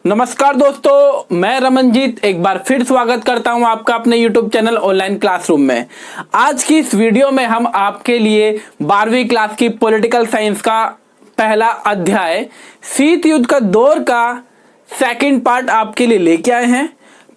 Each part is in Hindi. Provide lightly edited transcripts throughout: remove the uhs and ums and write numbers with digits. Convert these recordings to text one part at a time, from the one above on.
नमस्कार दोस्तों, मैं रमनजीत एक बार फिर स्वागत करता हूं आपका अपने YouTube चैनल ऑनलाइन क्लासरूम में। आज की इस वीडियो में हम आपके लिए 12वीं क्लास की पॉलिटिकल साइंस का पहला अध्याय शीत युद्ध का दौर का सेकंड पार्ट आपके लिए लेके आए हैं।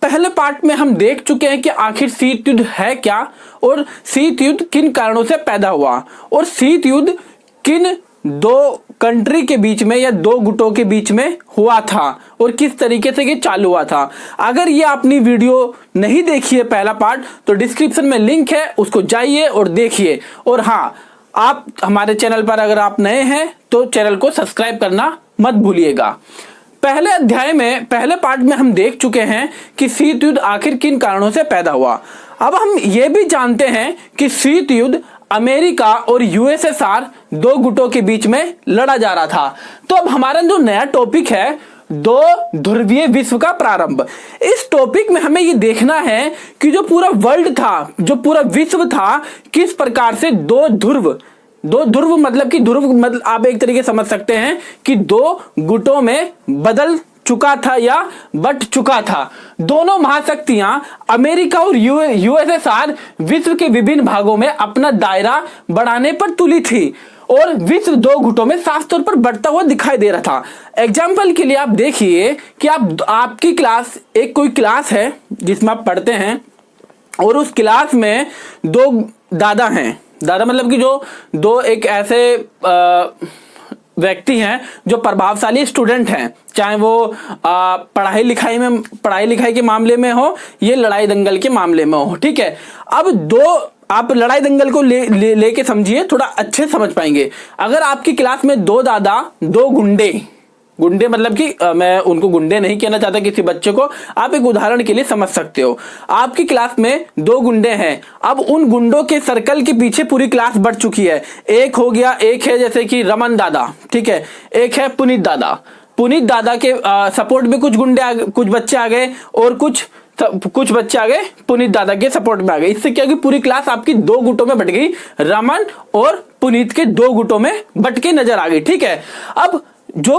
पहले पार्ट में हम देख चुके हैं कि आखिर शीत युद्ध है क्या और शीत युद्ध किन कारणों से पैदा हुआ और शीत युद्ध किन दो कंट्री के बीच में या दो गुटों के बीच में हुआ था और किस तरीके से ये चालू हुआ था। अगर ये आपने वीडियो नहीं देखी है पहला पार्ट तो डिस्क्रिप्शन में लिंक है, उसको जाइए और देखिए। और हाँ, आप हमारे चैनल पर अगर आप नए हैं तो चैनल को सब्सक्राइब करना मत भूलिएगा। पहले अध्याय में पहले पार्ट में हम देख चुके हैं कि शीत युद्ध आखिर किन कारणों से पैदा हुआ। अब हम ये भी जानते हैं कि शीत युद्ध अमेरिका और यूएसएसआर दो गुटों के बीच में लड़ा जा रहा था। तो अब हमारा जो नया टॉपिक है दो ध्रुवीय विश्व का प्रारंभ। इस टॉपिक में हमें ये देखना है कि जो पूरा वर्ल्ड था, जो पूरा विश्व था, किस प्रकार से दो ध्रुव मतलब कि ध्रुव मतलब आप एक तरीके समझ सकते हैं कि दो गुटों में बदल चुका था या बट चुका था। दोनों महाशक्तियां अमेरिका और यूएसएसआर विश्व के विभिन्न भागों में अपना दायरा बढ़ाने पर तुली थी और विश्व दो गुटों में साफ तौर पर बढ़ता हुआ दिखाई दे रहा था। एग्जाम्पल के लिए आप देखिए कि आपकी क्लास एक कोई क्लास है जिसमें आप पढ़ते हैं और उस क्लास में दो दादा हैं। दादा मतलब कि जो दो एक ऐसे व्यक्ति हैं जो प्रभावशाली स्टूडेंट हैं, चाहे वो पढ़ाई लिखाई के मामले में हो, ये लड़ाई दंगल के मामले में हो। ठीक है, अब दो आप लड़ाई दंगल को लेके समझिए, थोड़ा अच्छे समझ पाएंगे। अगर आपकी क्लास में दो दादा दो गुंडे मतलब कि मैं उनको गुंडे नहीं कहना चाहता किसी बच्चे को, आप एक उदाहरण के लिए समझ सकते हो। आपकी क्लास में दो गुंडे हैं, अब उन गुंडों के सर्कल के पीछे पूरी क्लास बढ़ चुकी है। एक हो गया, एक है जैसे कि रमन दादा, ठीक है, एक है पुनीत दादा के सपोर्ट में कुछ बच्चे आ गए और कुछ बच्चे आ गए पुनीत दादा के सपोर्ट में आ गए। इससे क्या कि पूरी क्लास आपकी दो गुटों में बट गई, रमन और पुनीत के दो गुटों में बट के नजर आ गई। ठीक है, अब जो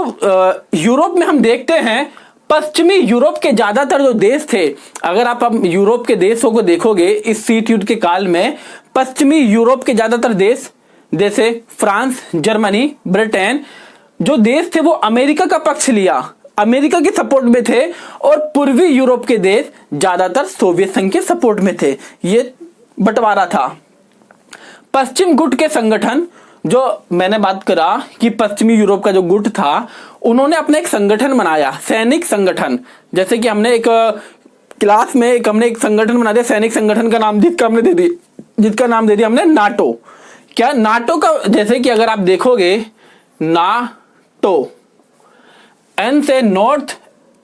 यूरोप में हम देखते हैं, पश्चिमी यूरोप के ज्यादातर जो देश थे, अगर आप यूरोप के देशों को देखोगे इस शीत युद्ध के काल में, पश्चिमी यूरोप के ज्यादातर देश जैसे फ्रांस, जर्मनी, ब्रिटेन जो देश थे वो अमेरिका का पक्ष लिया, अमेरिका के सपोर्ट में थे और पूर्वी यूरोप के देश ज्यादातर सोवियत संघ के सपोर्ट में थे। ये बंटवारा था। पश्चिम गुट के संगठन, जो मैंने बात करा कि पश्चिमी यूरोप का जो गुट था, उन्होंने अपना एक संगठन बनाया, सैनिक संगठन। जैसे कि हमने एक क्लास में हमने एक संगठन बना दिया, सैनिक संगठन का नाम जिसका नाम दे दिया हमने नाटो। क्या नाटो का, जैसे कि अगर आप देखोगे नाटो, एन से नॉर्थ,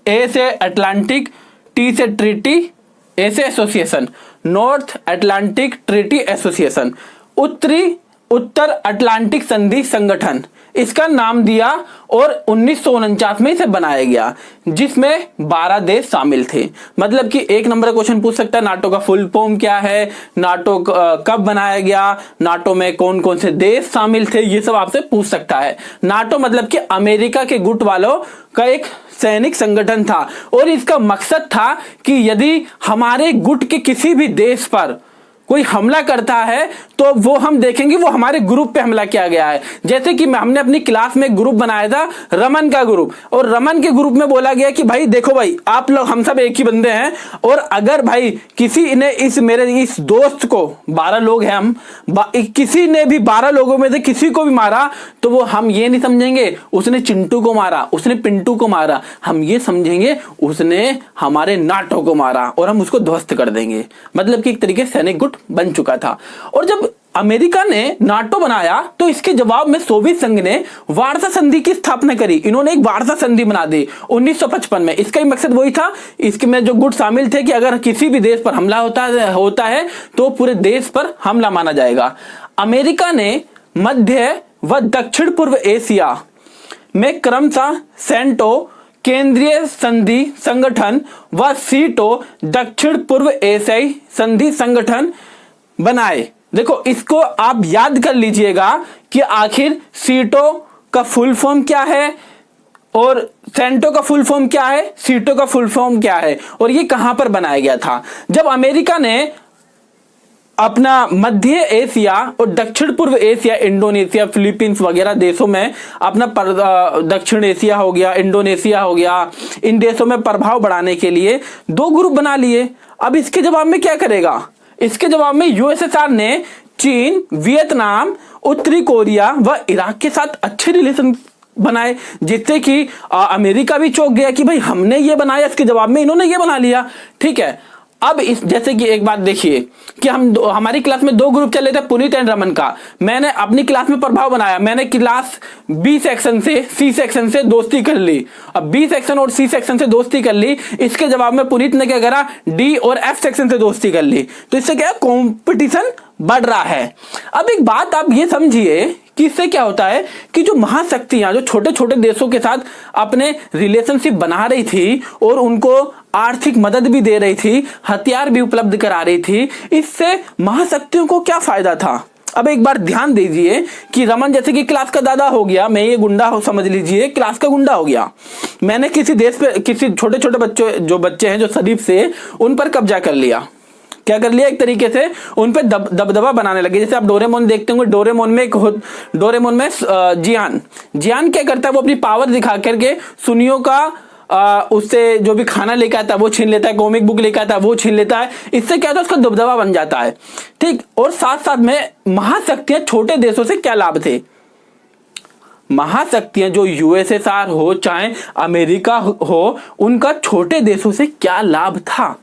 ए से अटलांटिक, टी से ट्रीटी, ए से association, North Atlantic Treaty Association, उत्तर अटलांटिक संधि संगठन, इसका नाम दिया और 1949 में इसे बनाया गया, जिसमें 12 देश शामिल थे। मतलब कि एक नंबर का क्वेश्चन पूछ सकता है, नाटो का फुल फॉर्म क्या है, नाटो कब बनाया गया, नाटो में कौन कौन से देश शामिल थे, ये सब आपसे पूछ सकता है। नाटो मतलब कि अमेरिका के गुट वालों का एक सैनिक संगठन था और इसका मकसद था कि यदि हमारे गुट के किसी भी देश पर कोई हमला करता है तो वो हम देखेंगे वो हमारे ग्रुप पे हमला किया गया है। जैसे कि हमने अपनी क्लास में एक ग्रुप बनाया था, रमन का ग्रुप, और रमन के ग्रुप में बोला गया कि भाई देखो भाई, आप लोग हम सब एक ही बंदे हैं और अगर भाई किसी ने मेरे इस दोस्त को, 12 लोग हैं हम, किसी ने भी 12 लोगों में से किसी को भी मारा तो वो हम ये नहीं समझेंगे उसने चिंटू को मारा, उसने पिंटू को मारा, हम ये समझेंगे उसने हमारे नाटो को मारा और हम उसको ध्वस्त कर देंगे। मतलब कि एक तरीके से सैनिक गुट बन चुका था। और जब अमेरिका ने नाटो बनाया तो इसके जवाब में सोवियत संघ ने वार्सा संधि की स्थापना करी। इन्होंने एक वार्सा संधि बना दी 1955 में। इसका ही मकसद वही था, इसके में जो गुट शामिल थे कि अगर किसी भी देश पर हमला होता है तो पूरे देश पर हमला माना जाएगा। अमेरिका ने मध्य व दक्षिण पूर्व एशिया में क्रमशः सेंटो केंद्रीय संधि संगठन व सीटो दक्षिण पूर्व एशियाई संधि संगठन बनाए। देखो इसको आप याद कर लीजिएगा कि आखिर सीटो का फुल फॉर्म क्या है और सेंटो का फुल फॉर्म क्या है, सीटो का फुल फॉर्म क्या है, और ये कहां पर बनाया गया था? जब अमेरिका ने अपना मध्य एशिया और दक्षिण पूर्व एशिया, इंडोनेशिया, फिलीपींस वगैरह देशों में अपना दक्षिण एशिया हो गया, इंडोनेशिया हो गया, इन देशों में प्रभाव बढ़ाने के लिए 2 ग्रुप बना लिए। अब इसके जवाब में क्या करेगा? इसके जवाब में यूएसएसआर ने चीन, वियतनाम, उत्तरी कोरिया व इराक के साथ अच्छे रिलेशन बनाए, जिससे कि अमेरिका भी चौंक गया कि भाई हमने ये बनाया, इसके जवाब में इन्होंने ये बना लिया। ठीक है, अब इस जैसे कि एक बात देखिए कि हमारी क्लास में 2 ग्रुप चले थे, पुनीत एंड रमन का। मैंने अपनी क्लास में प्रभाव बनाया, मैंने क्लास बी सेक्शन से सी सेक्शन से दोस्ती कर ली। अब बी सेक्शन और सी सेक्शन से दोस्ती कर ली, इसके जवाब में पुनीत ने क्या करा, डी और एफ सेक्शन से दोस्ती कर ली। तो इससे क्या है, कॉम्पिटिशन बढ़ रहा है। अब एक बात आप ये समझिए कि इससे क्या होता है कि जो महाशक्तियां जो छोटे छोटे देशों के साथ अपने रिलेशनशिप बना रही थी और उनको आर्थिक मदद भी दे रही थी, हथियार भी उपलब्ध करा रही थी, इससे महाशक्तियों को क्या फायदा था? अब एक बार ध्यान दीजिए कि रमन जैसे कि क्लास का दादा हो गया, मैं ये गुंडा हो, समझ लीजिए क्लास का गुंडा हो गया। मैंने किसी देश पे किसी छोटे छोटे बच्चे हैं जो शरीफ से, उन पर कब्जा कर लिया। क्या कर लिया? एक तरीके से उन पे दबदबा बनाने लगे। जैसे आप डोरेमोन देखते होंगे, डोरेमोन में जियान क्या करता है, वो अपनी पावर दिखा करके सुनियों का उससे जो भी खाना लेकर आता है वो छीन लेता है, कॉमिक बुक लेकर आता है वो छीन लेता है। इससे क्या होता है, उसका दबदबा बन जाता है। ठीक, और साथ साथ में महाशक्तियां छोटे देशों से क्या लाभ थे? महाशक्तियां जो यूएसएसआर हो चाहे अमेरिका हो, उनका छोटे देशों से क्या लाभ था?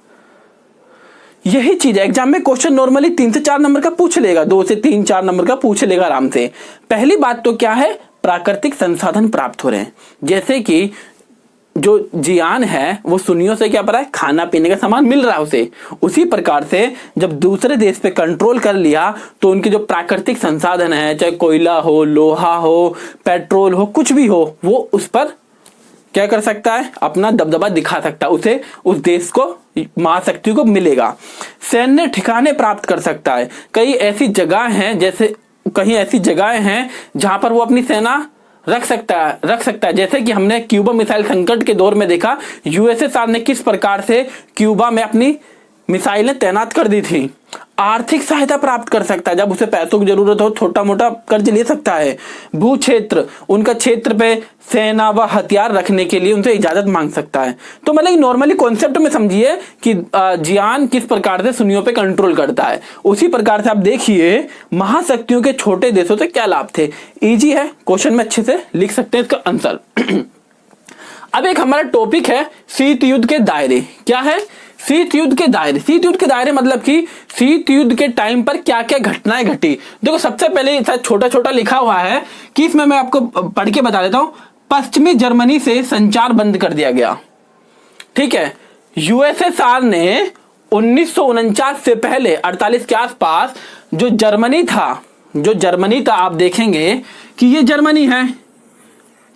यही चीज है। एग्जाम में क्वेश्चन नॉर्मली 3 से 4 नंबर का पूछ लेगा, 2 से 3 4 नंबर का पूछ लेगा आराम से। पहली बात तो क्या है, प्राकृतिक संसाधन प्राप्त हो रहे हैं। जैसे कि जो जियान है वो सुनियों से क्या पा रहा है, खाना पीने का सामान मिल रहा है उसे। उसी प्रकार से जब दूसरे देश पे कंट्रोल कर लिया तो उनके जो प्राकृतिक संसाधन है, चाहे कोयला हो, लोहा हो, पेट्रोल हो, कुछ भी हो, वो उस पर क्या कर सकता है, अपना दबदबा दिखा सकता है। उसे उस देश को, महाशक्ति को मिलेगा। सैन्य ठिकाने प्राप्त कर सकता है। कई ऐसी जगह हैं जहां पर वो अपनी सेना रख सकता है। जैसे कि हमने क्यूबा मिसाइल संकट के दौर में देखा, यूएसएसआर ने किस प्रकार से क्यूबा में अपनी मिसाइलें तैनात कर दी थी। आर्थिक सहायता प्राप्त कर सकता है, जब उसे पैसों की जरूरत हो छोटा मोटा कर्ज ले सकता है। भू क्षेत्र, उनका क्षेत्र पे सेना व हथियार रखने के लिए उनसे इजाजत मांग सकता है। तो मतलब नॉर्मली कॉन्सेप्ट में समझिए कि जियान किस प्रकार से सुनियों पे कंट्रोल करता है। उसी प्रकार से आप देखिए महाशक्तियों के छोटे देशों से क्या लाभ थे। इजी है, क्वेश्चन में अच्छे से लिख सकते हैं इसका आंसर। अब एक हमारा टॉपिक है शीत युद्ध के दायरे। क्या है? शीत युद्ध के दायरे। शीत युद्ध के दायरे मतलब कि शीत युद्ध के टाइम पर क्या क्या घटनाएं घटी। देखो सबसे पहले छोटा छोटा लिखा हुआ है कि इसमें मैं आपको पढ़ के बता देता हूं। पश्चिमी जर्मनी से संचार बंद कर दिया गया। ठीक है, यूएसएसआर ने 1949 से पहले 48 के आसपास जो जर्मनी था आप देखेंगे कि ये जर्मनी है,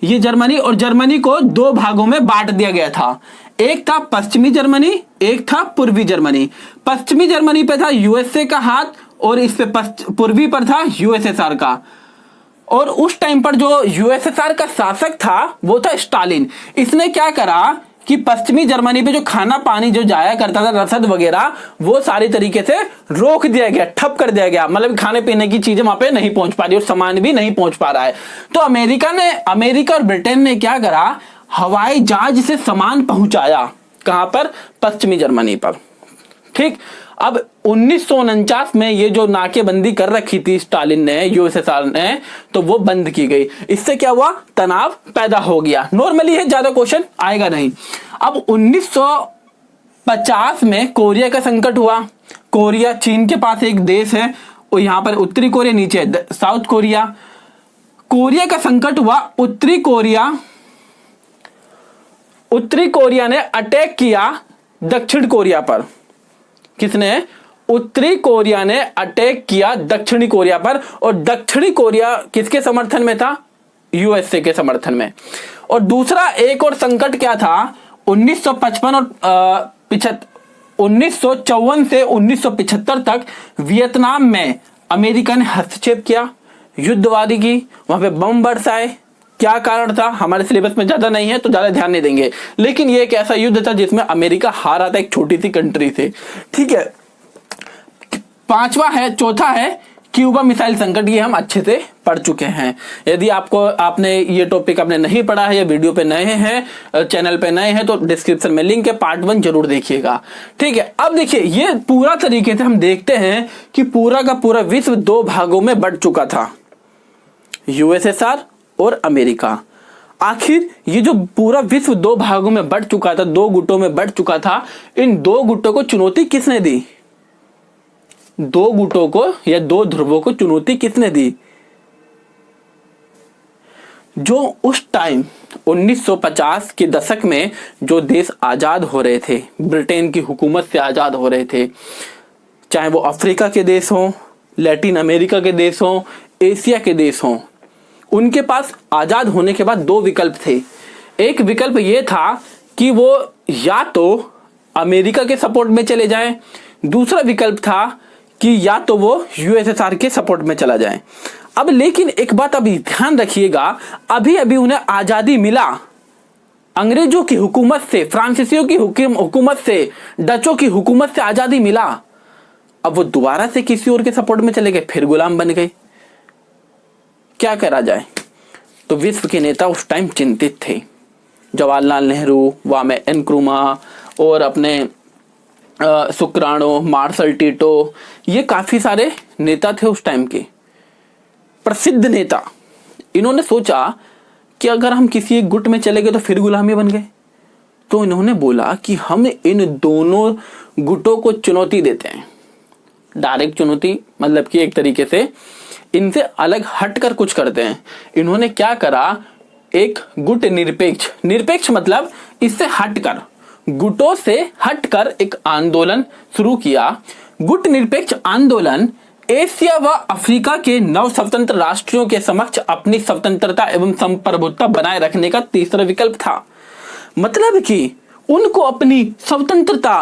ये जर्मनी, और जर्मनी को 2 भागों में बांट दिया गया था। एक था पश्चिमी जर्मनी, एक था पूर्वी जर्मनी। पश्चिमी जर्मनी पे था यूएसए का हाथ और इस पे पूर्वी पर था यूएसएसआर का। और उस टाइम पर जो यूएसएसआर का शासक था वो था स्टालिन। इसने क्या करा कि पश्चिमी जर्मनी पे जो खाना पानी जो जाया करता था, रसद वगैरह, वो सारी तरीके से रोक दिया गया, ठप कर दिया गया। मतलब खाने पीने की चीजें वहां पे नहीं पहुंच पा रही और सामान भी नहीं पहुंच पा रहा है। तो अमेरिका और ब्रिटेन ने क्या करा, हवाई जहाज से सामान पहुंचाया। कहां पर? पश्चिमी जर्मनी पर। ठीक, अब 1949 में ये जो नाकेबंदी कर रखी थी स्टालिन ने, यूएसएसआर ने, तो वो बंद की गई। इससे क्या हुआ, तनाव पैदा हो गया। नॉर्मली है, ज्यादा क्वेश्चन आएगा नहीं। अब 1950 में कोरिया का संकट हुआ। कोरिया चीन के पास एक देश है, और यहां पर उत्तरी कोरिया, नीचे साउथ कोरिया। कोरिया का संकट हुआ। उत्तरी कोरिया ने अटैक किया दक्षिण कोरिया पर। किसने? उत्तरी कोरिया ने अटैक किया दक्षिणी कोरिया पर। और दक्षिणी कोरिया किसके समर्थन में था? यूएसए के समर्थन में। और दूसरा एक और संकट क्या था, 1955 और 1954 से 1975 तक वियतनाम में अमेरिका ने हस्तक्षेप किया, युद्धवादी की, वहां पे बम बरसाए। क्या कारण था, हमारे सिलेबस में ज्यादा नहीं है तो ज्यादा ध्यान नहीं देंगे, लेकिन ये एक ऐसा युद्ध था जिसमें अमेरिका हारा था एक छोटी सी कंट्री से। ठीक है, चौथा है क्यूबा मिसाइल संकट। ये हम अच्छे से पढ़ चुके हैं। यदि आपने ये टॉपिक आपने नहीं पढ़ा है या वीडियो पे नए हैं, चैनल पे नए हैं, तो डिस्क्रिप्शन में लिंक है, पार्ट 1 जरूर देखिएगा। ठीक है, अब देखिए ये पूरा तरीके से हम देखते हैं कि पूरा का पूरा विश्व 2 भागों में बंट चुका था, यूएसएसआर और अमेरिका। आखिर ये जो पूरा विश्व 2 भागों में बंट चुका था, 2 गुटों में बंट चुका था, इन 2 गुटों को चुनौती किसने दी? 2 गुटों को या 2 ध्रुवों को चुनौती किसने दी? जो उस टाइम 1950 के दशक में जो देश आजाद हो रहे थे, ब्रिटेन की हुकूमत से आजाद हो रहे थे, चाहे वो अफ्रीका के देश हों, लैटिन अमेरिका के देश हों, एशिया के देश हों, उनके पास आजाद होने के बाद 2 विकल्प थे। एक विकल्प ये था कि वो या तो अमेरिका के सपोर्ट में चले जाएं, दूसरा विकल्प था कि या तो वो यूएसएसआर के सपोर्ट में चला जाए। अब लेकिन एक बात अभी ध्यान रखिएगा, अभी अभी उन्हें आजादी मिला, अंग्रेजों की हुकूमत से, फ्रांसीसियों की हुकूमत से, डचों की हुकूमत से आजादी मिला। अब वो दोबारा से किसी और के सपोर्ट में चले गए, फिर गुलाम बन गए। क्या करा जाए? तो विश्व के नेता उस टाइम चिंतित थे। जवाहरलाल नेहरू, वामे एनक्रुमा और अपने सुकरानो, मार्शल टीटो, ये काफी सारे नेता थे उस टाइम के, प्रसिद्ध नेता। इन्होंने सोचा कि अगर हम किसी एक गुट में चले गए तो फिर गुलामी बन गए, तो इन्होंने बोला कि हम इन दोनों गुटों को चुनौती देते हैं। डायरेक्ट चुनौती मतलब कि एक तरीके से इनसे अलग हटकर कुछ करते हैं। इन्होंने क्या करा, एक गुट निरपेक्ष मतलब इससे हटकर, गुटों से हटकर एक आंदोलन शुरू किया। गुट निरपेक्ष आंदोलन एशिया व अफ्रीका के नव स्वतंत्र राष्ट्रों के समक्ष अपनी स्वतंत्रता एवं संप्रभुत्ता बनाए रखने का तीसरा विकल्प था। मतलब कि उनको अपनी स्वतंत्रता,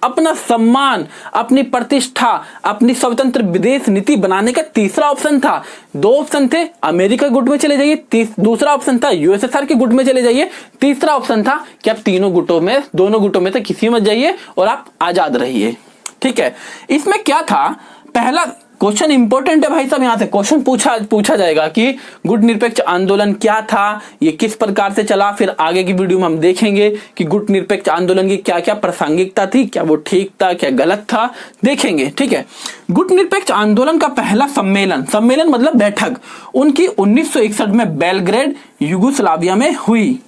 अपना सम्मान, अपनी प्रतिष्ठा, अपनी स्वतंत्र विदेश नीति बनाने का तीसरा ऑप्शन था। 2 ऑप्शन थे, अमेरिका गुट में चले जाइए, दूसरा ऑप्शन था यूएसएसआर के गुट में चले जाइए, तीसरा ऑप्शन था कि आप दोनों गुटों में से किसी में जाइए और आप आजाद रहिए। ठीक है, इसमें क्या था, पहला क्वेश्चन इंपॉर्टेंट है भाई साहब, यहां से क्वेश्चन पूछा जाएगा कि गुट निरपेक्ष आंदोलन क्या था, ये किस प्रकार से चला। फिर आगे की वीडियो में हम देखेंगे कि गुट निरपेक्ष आंदोलन की क्या क्या प्रासंगिकता थी, क्या वो ठीक था, क्या गलत था, देखेंगे। ठीक है, गुट निरपेक्ष आंदोलन का पहला सम्मेलन मतलब बैठक उनकी 1961 में बेलग्रेड यूगोस्लाविया में हुई।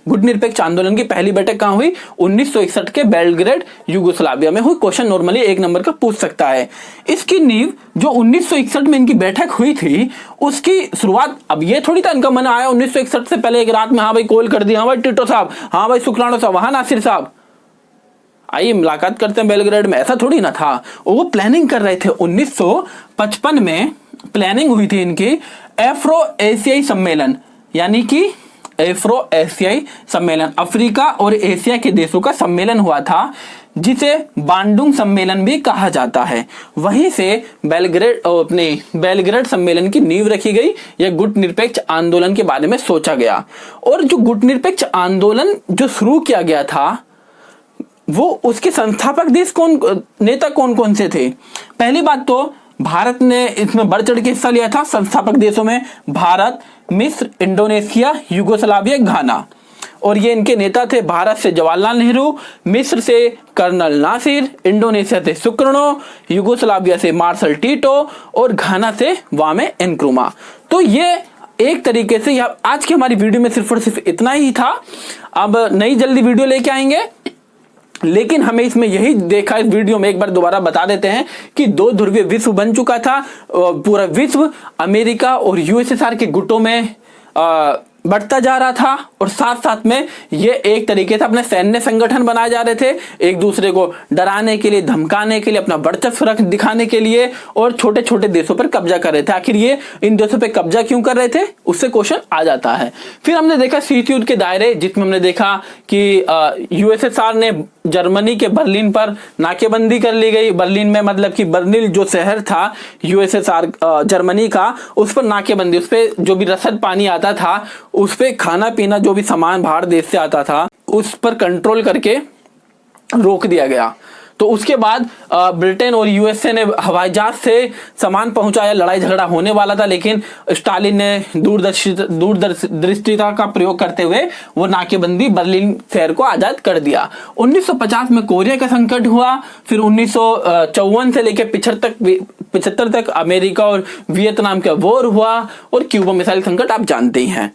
गुट निरपेक्ष आंदोलन की पहली बैठक कहां हुई? 1961 के बेलग्रेड यूगोस्लाविया में हुई। क्वेश्चन नॉर्मली 1 नंबर का पूछ सकता है। इसकी नींव जो 1961 में इनकी बैठक हुई थी, उसकी शुरुआत, अब ये थोड़ी था इनका मन आया 1961 से पहले एक रात में, हाँ भाई कॉल कर दिया, हाँ भाई टिटो साहब, हाँ भाई सुकरानो साहब, हाँ नासिर साहब, आइए मुलाकात करते हैं बेलग्रेड में, ऐसा थोड़ी ना था। वो प्लानिंग कर रहे थे। 1955 में प्लानिंग हुई थी इनकी एफ्रो एशियाई सम्मेलन, यानी कि एफ्रो एशियाई सम्मेलन, अफ्रीका और एशिया के देशों का सम्मेलन हुआ था, जिसे बांडुंग सम्मेलन भी कहा जाता है। वहीं से बेलग्रेड सम्मेलन की नींव रखी गई या गुट निरपेक्ष आंदोलन के बारे में सोचा गया। और जो गुट निरपेक्ष आंदोलन जो शुरू किया गया था, वो उसके संस्थापक देश नेता कौन से थे? पहली बात तो भारत ने इसमें बढ़ चढ़ के हिस्सा लिया था। संस्थापक देशों में भारत, मिस्र, इंडोनेशिया, यूगोस्लाविया, घाना, और ये इनके नेता थे। भारत से जवाहरलाल नेहरू, मिस्र से कर्नल नासिर, इंडोनेशिया से सुकर्नो, यूगोस्लाविया से मार्शल टीटो और घाना से वामे एनक्रुमा। तो ये एक तरीके से आज की हमारी वीडियो में सिर्फ और सिर्फ इतना ही था। अब नई जल्दी वीडियो लेके आएंगे, लेकिन हमें इसमें यही देखा, इस वीडियो में एक बार दोबारा बता देते हैं कि 2 ध्रुवीय विश्व बन चुका था। पूरा विश्व अमेरिका और यूएसएसआर के गुटों में बढ़ता जा रहा था, और साथ साथ में ये एक तरीके से अपने सैन्य संगठन बनाए जा रहे थे, एक दूसरे को डराने के लिए, धमकाने के लिए, अपना वर्चस्व दिखाने के लिए, और छोटे छोटे देशों पर कब्जा कर रहे थे। आखिर ये इन देशों पर कब्जा क्यों कर रहे थे, उससे क्वेश्चन आ जाता है। फिर हमने देखा शीत युद्ध के दायरे, जिसमें हमने देखा कि यूएसएसआर ने जर्मनी के बर्लिन पर नाकेबंदी कर ली गई। बर्लिन में मतलब कि बर्लिन जो शहर था यूएसएसआर जर्मनी का, उस पर नाकेबंदी, उस पर जो भी रसद पानी आता था उस पे खाना पीना जो भी सामान बाहर देश से आता था उस पर कंट्रोल करके रोक दिया गया। तो उसके बाद ब्रिटेन और यूएसए ने हवाई जहाज से सामान पहुंचाया। लड़ाई झगड़ा होने वाला था, लेकिन स्टालिन ने दूरदर्शिता का प्रयोग करते हुए वो नाकेबंदी बर्लिन शहर को आजाद कर दिया। 1950 में कोरिया का संकट हुआ। फिर 1954 से लेकर 75 तक अमेरिका और वियतनाम का वॉर हुआ और क्यूबा मिसाइल संकट आप जानते ही हैं।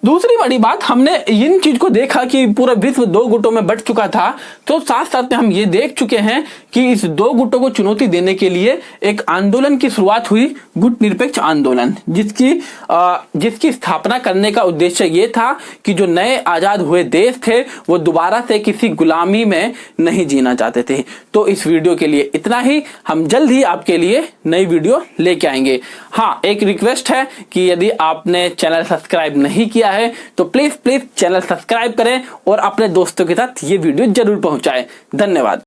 दूसरी बड़ी बात, हमने इन चीज को देखा कि पूरा विश्व दो गुटों में बंट चुका था, तो साथ साथ में हम ये देख चुके हैं कि इस दो गुटों को चुनौती देने के लिए एक आंदोलन की शुरुआत हुई, गुट निरपेक्ष आंदोलन, जिसकी स्थापना करने का उद्देश्य ये था कि जो नए आजाद हुए देश थे वो दोबारा से किसी गुलामी में नहीं जीना चाहते थे। तो इस वीडियो के लिए इतना ही। हम जल्द ही आपके लिए नई वीडियो लेके आएंगे। हाँ, एक रिक्वेस्ट है कि यदि आपने चैनल सब्सक्राइब नहीं किया है तो प्लीज चैनल सब्सक्राइब करें और अपने दोस्तों के साथ ये वीडियो जरूर पहुंचाएं। धन्यवाद।